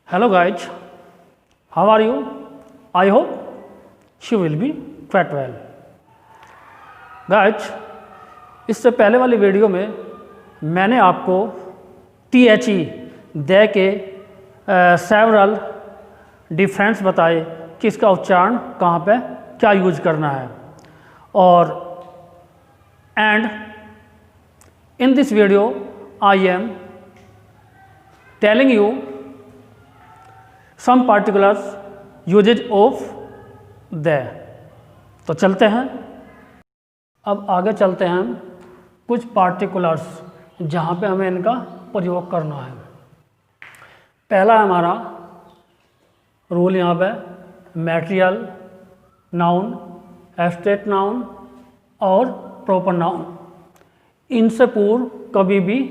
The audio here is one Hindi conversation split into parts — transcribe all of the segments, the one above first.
Hello guys, how are you? I hope you will be quite well. Guys, इससे पहले वाली वीडियो में मैंने आपको THE दे के सेवरल डिफरेंस बताए कि इसका उच्चारण कहाँ पे क्या यूज करना है, और and in this video I am telling you some particulars usages of the. तो चलते हैं, अब आगे चलते हैं हम कुछ पार्टिकुलर्स जहाँ पे हमें इनका प्रयोग करना है। पहला हमारा रूल यहाँ पे मैटेरियल नाउन, एब्स्ट्रैक्ट नाउन और प्रॉपर नाउन, इनसे पूर्व कभी भी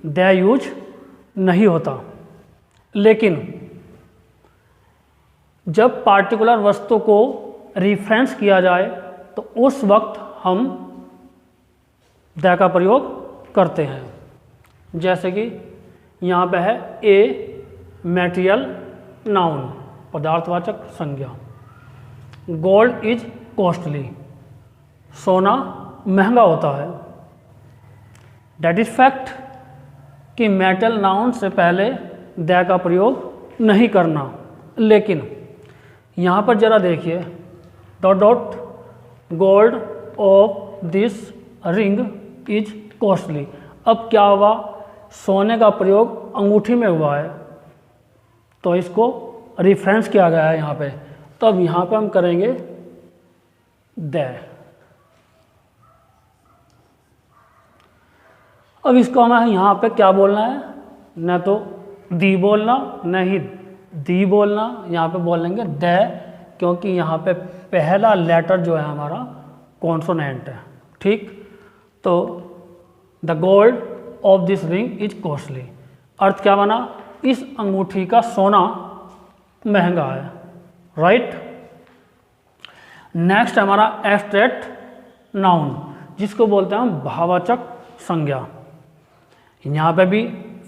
द यूज नहीं होता। लेकिन जब पार्टिकुलर वस्तु को रिफरेंस किया जाए तो उस वक्त हम द का प्रयोग करते हैं। जैसे कि यहाँ पे है ए मैटेरियल नाउन, पदार्थवाचक संज्ञा। गोल्ड इज कॉस्टली, सोना महंगा होता है। दैट इज फैक्ट कि मेटल नाउन से पहले द का प्रयोग नहीं करना। लेकिन यहाँ पर जरा देखिए, dot dot gold of this ring is costly. अब क्या हुआ, सोने का प्रयोग अंगूठी में हुआ है तो इसको रिफरेंस किया गया है यहाँ पे। तो अब यहाँ पे हम करेंगे द। अब इसको हमें यहाँ पे क्या बोलना है, न तो दी बोलना न ही दी बोलना, यहाँ पे बोलेंगे द, क्योंकि यहाँ पे पहला लेटर जो है हमारा कॉन्सोनेंट है। ठीक, तो the gold of this ring is costly, अर्थ क्या बना, इस अंगूठी का सोना महंगा है। राइट। नेक्स्ट हमारा एब्स्ट्रैक्ट नाउन, जिसको बोलते हैं हम भाववाचक संज्ञा। यहाँ पे भी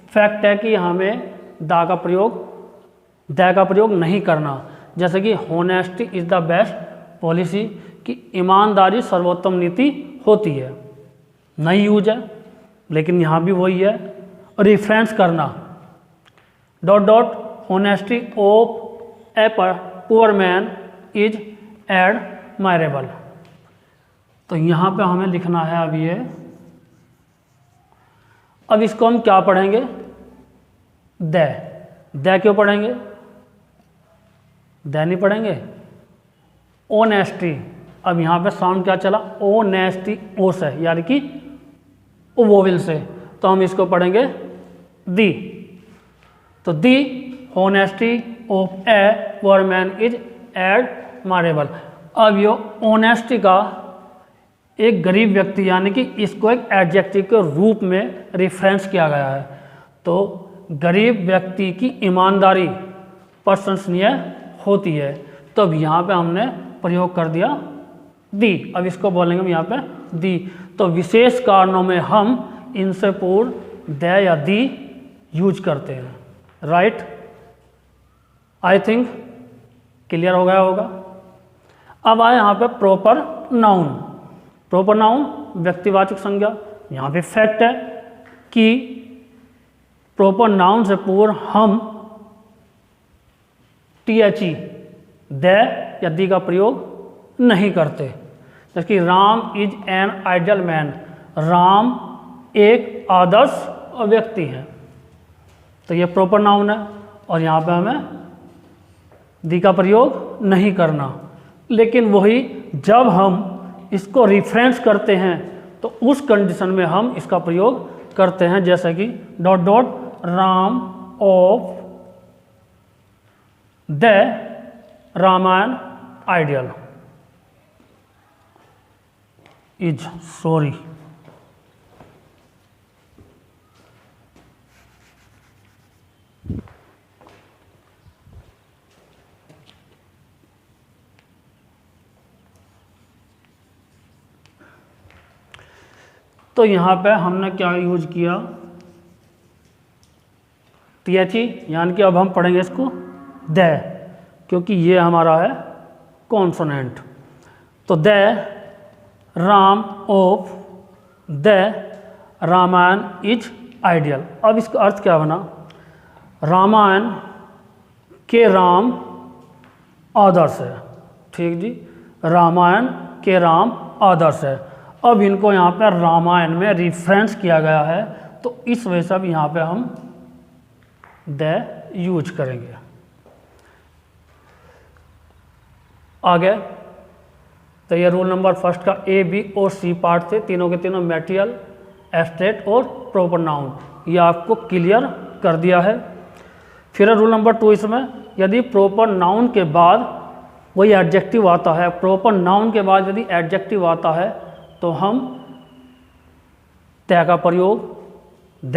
फैक्ट है कि हमें द का प्रयोग नहीं करना। जैसे कि honesty is the best policy, कि ईमानदारी सर्वोत्तम नीति होती है, नहीं यूज है, लेकिन यहाँ भी वही है। रिफरेंस करना, dot dot honesty of a poor man is admirable. तो यहाँ पे हमें लिखना है अब ये। अब इसको हम क्या पढ़ेंगे, द क्यों पढ़ेंगे, द नहीं पढ़ेंगे। ओनेस्टी, अब यहाँ पे साउंड क्या चला, ओनेस्टी, ओ से, यानी कि वोवेल से, तो हम इसको पढ़ेंगे दी। तो the honesty of a poor man is admirable. अब ये ओनेस्टी का एक गरीब व्यक्ति, यानी कि इसको एक एडजेक्टिव के रूप में रिफरेंस किया गया है। तो गरीब व्यक्ति की ईमानदारी प्रशंसनीय होती है। तो अब यहाँ पे हमने प्रयोग कर दिया दी। अब इसको बोलेंगे हम यहाँ पे दी। तो विशेष कारणों में हम इनसे पूर्व द या दी यूज करते हैं। राइट, आई थिंक क्लियर हो गया होगा। अब आए यहाँ पे प्रॉपर नाउन। प्रॉपर नाउन व्यक्तिवाचक संज्ञा। यहाँ पे फैक्ट है कि प्रॉपर नाउन से पूर्व हम THE द या दी का प्रयोग नहीं करते। जैसे कि Ram is an ideal man, Ram एक आदर्श व्यक्ति है, तो ये प्रॉपर नाउन है और यहाँ पे हमें दी का प्रयोग नहीं करना। लेकिन वही जब हम इसको रिफरेंस करते हैं तो उस कंडीशन में हम इसका प्रयोग करते हैं। जैसे कि dot dot Ram of the Ramayana ideal is sorry. तो यहाँ पे हमने क्या यूज किया, THE, यानी कि अब हम पढ़ेंगे इसको द, क्योंकि ये हमारा है कॉन्सोनेंट। तो the Ram of the Ramayana is ideal. अब इसका अर्थ क्या बना? रामायण के राम आदर्श है। ठीक जी, रामायण के राम आदर्श है। अब इनको यहाँ पर रामायण में रिफरेंस किया गया है, तो इस वजह से अब यहाँ पे हम द यूज करेंगे। आगे तो ये रूल नंबर फर्स्ट का ए, बी और सी पार्ट थे, तीनों के तीनों मैटेरियल, एब्स्ट्रैक्ट और प्रॉपर नाउन, ये आपको क्लियर कर दिया है। फिर रूल नंबर 2 इसमें, यदि प्रॉपर नाउन के बाद वही एडजेक्टिव आता है, प्रॉपर नाउन के बाद यदि एडजेक्टिव आता है तो हम द का प्रयोग द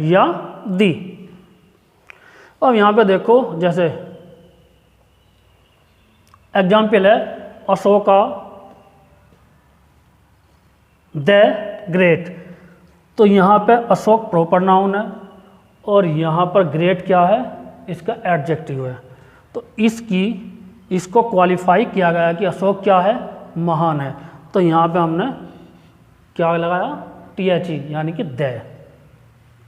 या दी। अब यहाँ पे देखो, जैसे एग्जाम्पल है अशोका द ग्रेट, तो यहाँ पे अशोक प्रॉपर नाउन है और यहाँ पर ग्रेट क्या है? इसका एडजेक्टिव है। तो इसको क्वालिफाई किया गया कि अशोक क्या है? महान है। तो यहाँ पे हमने क्या लगाया? THE, यानी कि द।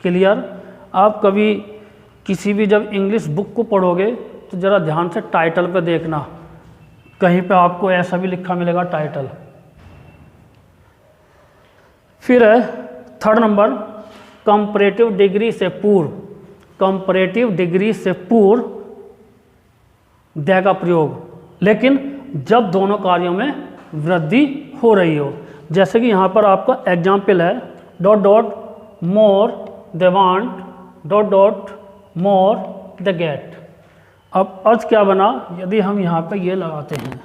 क्लियर? आप कभी किसी भी जब इंग्लिश बुक को पढ़ोगे तो ज़रा ध्यान से टाइटल पे देखना, कहीं पे आपको ऐसा भी लिखा मिलेगा टाइटल। फिर है थर्ड नंबर, कंपैरेटिव डिग्री से पूर्व, कंपैरेटिव डिग्री से पूर्व द का प्रयोग, लेकिन जब दोनों कार्यों में वृद्धि हो रही हो। जैसे कि यहाँ पर आपका एग्जाम्पल है dot dot more the want dot dot more the get. अब अर्थ क्या बना यदि हम यहाँ पे ये लगाते हैं?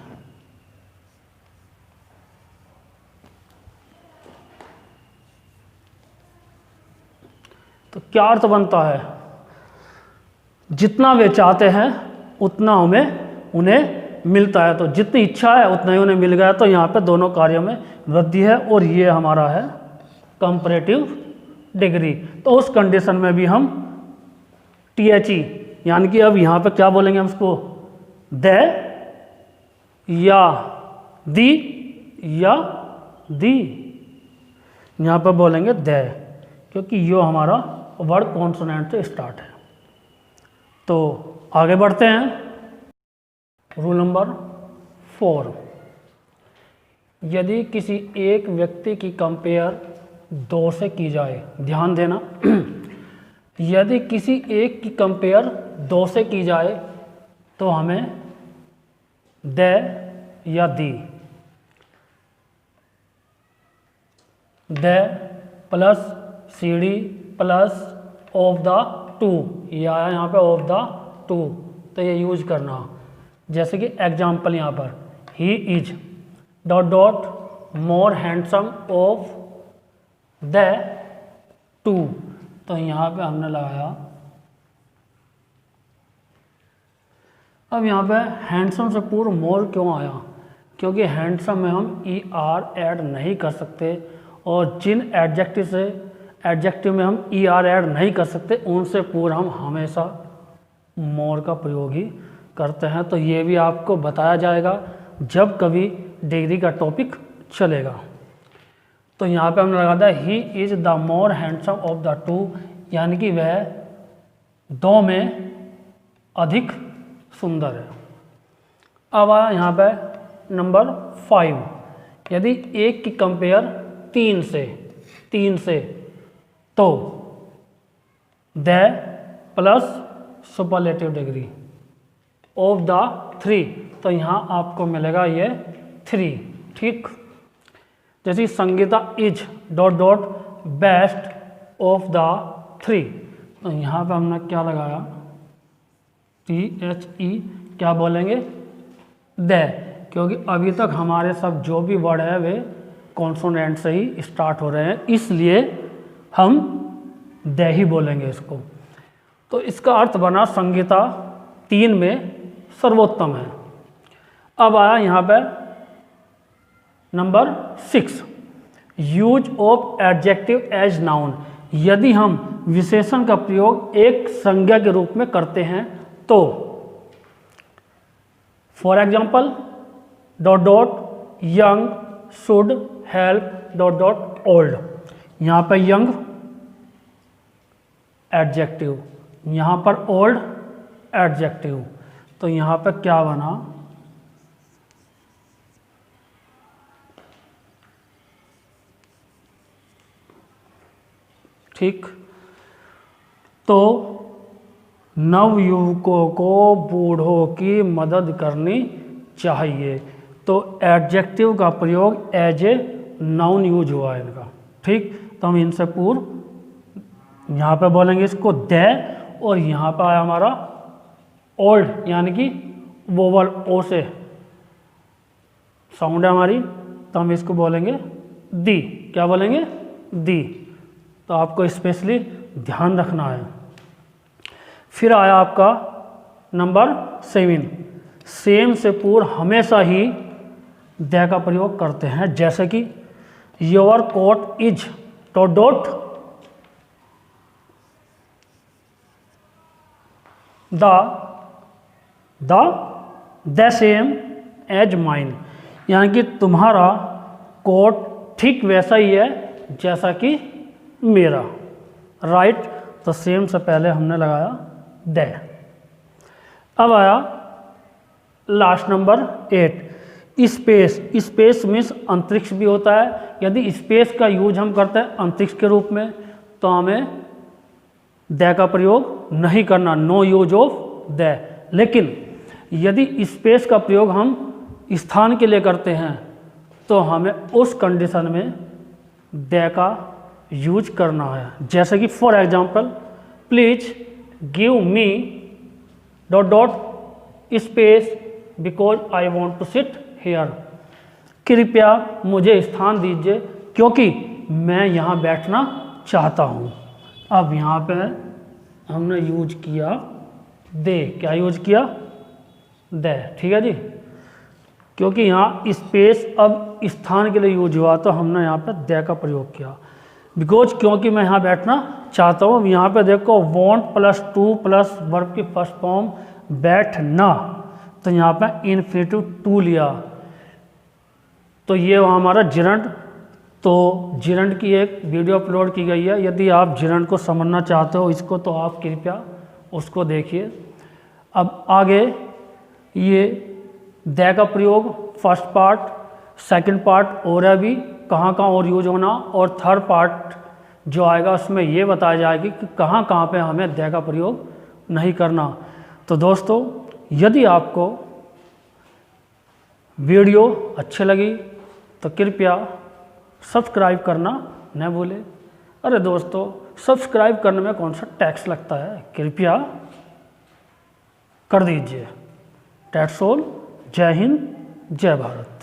तो क्या अर्थ बनता है? जितना वे चाहते हैं उतना उन्हें मिलता है। तो जितनी इच्छा है उतना ही उन्हें मिल गया। तो यहाँ पे दोनों कार्यों में वृद्धि है और ये हमारा है कंपैरेटिव डिग्री। तो उस कंडीशन में भी हम THE, यानी कि अब यहाँ पे क्या बोलेंगे हम इसको? द या दी या दी, यहाँ पे बोलेंगे द, क्योंकि ये हमारा वर्ड कॉन्सोनेंट से स्टार्ट है। तो आगे बढ़ते हैं। रूल नंबर 4, यदि किसी एक व्यक्ति की कंपेयर 2 से की जाए, ध्यान देना यदि किसी एक की कंपेयर 2 से की जाए तो हमें द या the, the plus CD plus of the two, या यहाँ पे ऑफ द टू, तो ये यूज करना। जैसे कि एग्जाम्पल यहाँ पर he is dot dot more handsome of the to, तो यहाँ पे हमने लगाया। अब यहाँ पे हैंडसम से पूर्व मोर क्यों आया? क्योंकि हैंडसम में हम ER ऐड नहीं कर सकते, और जिन एडजेक्टिव में हम ER ऐड नहीं कर सकते उनसे पूर्व हम हमेशा मोर का प्रयोग ही करते हैं। तो ये भी आपको बताया जाएगा जब कभी डिग्री का टॉपिक चलेगा। तो यहाँ पे हमने लगा दिया he is the more handsome of the to, यानी कि वह 2 में अधिक सुंदर है। अब आया यहाँ पे नंबर 5, यदि एक की कंपेयर 3 से तो the plus superlative degree of the 3, तो यहाँ आपको मिलेगा ये 3। ठीक, जैसे Sangeeta is dot dot best of the 3, तो यहाँ पे हमने क्या लगाया? THE, क्या बोलेंगे? द, क्योंकि अभी तक हमारे सब जो भी वर्ड है वे कॉन्सोनेंट से ही स्टार्ट हो रहे हैं, इसलिए हम द ही बोलेंगे इसको। तो इसका अर्थ बना संगीता 3 में सर्वोत्तम है। अब आया यहाँ पे number 6, use of adjective as noun, यदि हम विशेषण का प्रयोग एक संज्ञा के रूप में करते हैं तो for example dot dot young should help dot dot old. यहाँ पर यंग एडजेक्टिव, यहाँ पर ओल्ड एडजेक्टिव, तो यहाँ पर क्या बना, ठीक। तो नवयुवकों को बूढ़ों की मदद करनी चाहिए, तो एडजेक्टिव का प्रयोग एज ए नाउन यूज हुआ है इनका, ठीक। तो हम इनसे पूर्व यहाँ पे बोलेंगे इसको दे, और यहाँ पर आया हमारा ओल्ड यानी कि वोवल ओ से साउंड है हमारी, तो हम इसको बोलेंगे दी। क्या बोलेंगे? दी। तो आपको स्पेशली ध्यान रखना है। फिर आया आपका नंबर 7, सेम से पूर्व हमेशा ही दे का प्रयोग करते हैं, जैसे कि your coat is dot dot the same as mine, यानी कि तुम्हारा कोट ठीक वैसा ही है जैसा कि मेरा, राइट। तो सेम से पहले हमने लगाया दे। अब आया last number 8, space. Space means अंतरिक्ष भी होता है। यदि स्पेस का यूज हम करते हैं अंतरिक्ष के रूप में, तो हमें दे का प्रयोग नहीं करना, नो यूज ऑफ दे। लेकिन यदि स्पेस का प्रयोग हम स्थान के लिए करते हैं, तो हमें उस कंडीशन में दे का यूज करना है। जैसे कि for example, please give me dot dot space because I want to sit here. कृपया मुझे स्थान दीजिए क्योंकि मैं यहाँ बैठना चाहता हूँ। अब यहाँ पे हमने यूज किया दे। क्या यूज किया? दे, ठीक है जी। क्योंकि यहाँ स्पेस अब स्थान के लिए यूज हुआ, तो हमने यहाँ पे दे का प्रयोग किया। बिकॉज क्योंकि मैं यहाँ बैठना चाहता हूँ। यहाँ पे देखो want plus two plus verb की फर्स्ट फॉर्म बैठना, तो यहाँ पे इन्फिनिटिव टू लिया, तो ये हमारा जिरंड। तो जिरंड की एक वीडियो अपलोड की गई है, यदि आप जिरंड को समझना चाहते हो इसको, तो आप कृपया उसको देखिए। अब आगे ये दे का प्रयोग फर्स्ट पार्ट, सेकंड पार्ट और है भी कहाँ कहाँ और यूज होना, और थर्ड पार्ट जो आएगा उसमें ये बताया जाएगी कि कहाँ कहाँ पे हमें दे का प्रयोग नहीं करना। तो दोस्तों, यदि आपको वीडियो अच्छी लगी तो कृपया सब्सक्राइब करना न भूलें। अरे दोस्तों, सब्सक्राइब करने में कौन सा टैक्स लगता है, कृपया कर दीजिए। That's all। जय हिंद, जय भारत।